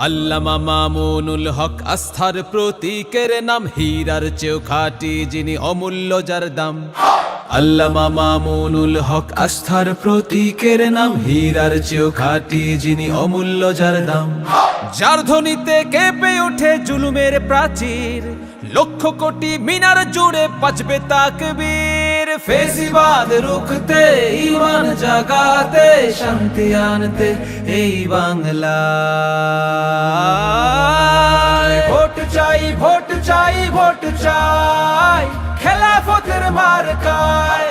আল্লামা মামুনুল হক আস্থার প্রতীকের নাম, হীরার চেয়েও খাঁটি যিনি অমূল্য যার দাম। আল্লামা মামুনুল হক আস্থার প্রতীকের নাম, হীরার চেয়েও খাঁটি যিনি অমূল্য যার দাম। যার ধ্বনিতে কেঁপে ওঠে জুলুমের প্রাচীর, লক্ষ কোটি মিনার জুড়ে বাজবে তাকবীর। ফেসিবাদ রুখতে, ঈমান জাগাতে, শান্তি আনতে এই বাংলায়। ভোট চাই, ভোট চাই, ভোট চাই খেলাফতের মার্কায়।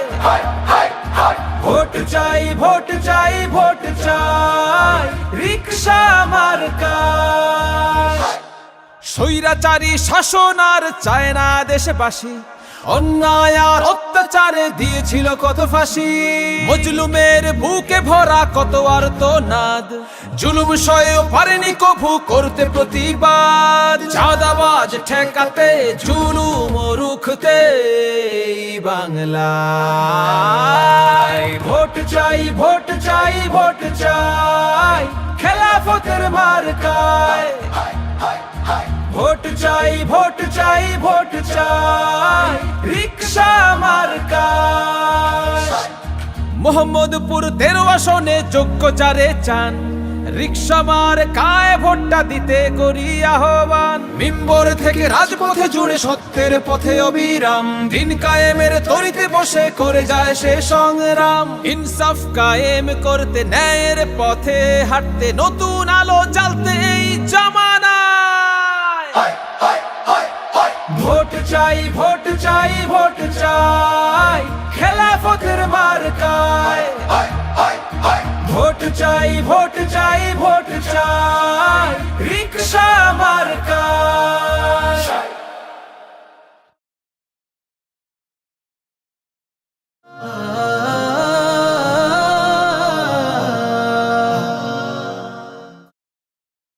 ভোট চাই, ভোট চাই, ভোট চাই রিকশা মার্কায়। স্বৈরাচারী শাসন আর চায় না দেশবাসী, অন্যায় আর অত্যাচারে দিয়েছিল কত ফাঁসি। মজলুমের বুকে ভরা কত আর্তনাদ, জুলুম সয়েও পারেনি কভু করতে প্রতিবাদ। চাঁদাবাজ ঠেকাতে, জুলুম রুখতে বাংলায়। ভোট চাই, ভোট চাই, ভোট চাই খেলাফতের মার্কায়। ভোট চাই, ভোট চাই, ভোট চাই রিকশা মার্কায়। মোহাম্মদপুর 13 আসনে যোগ্য যারে চান, রিকশা মার্কায় ভোটটা দিতে করি আহ্বান। মিম্বর থেকে রাজপথে জুড়ে সত্যের পথে অবিরাম, দিন কায়েমের তরিতে বসে করে যায় সে সংগ্রাম। ইনসাফ কায়েম করতে, ন্যায়ের পথে হাঁটতে, নতুন আলো জ্বালতে এই জামানায়। ভোট চাই, ভোট চাই, ভোট চাই খেলাফতের মার্কায়। ভোট চাই, ভোট চাই, ভোট চাই রিকশা মার্কায়।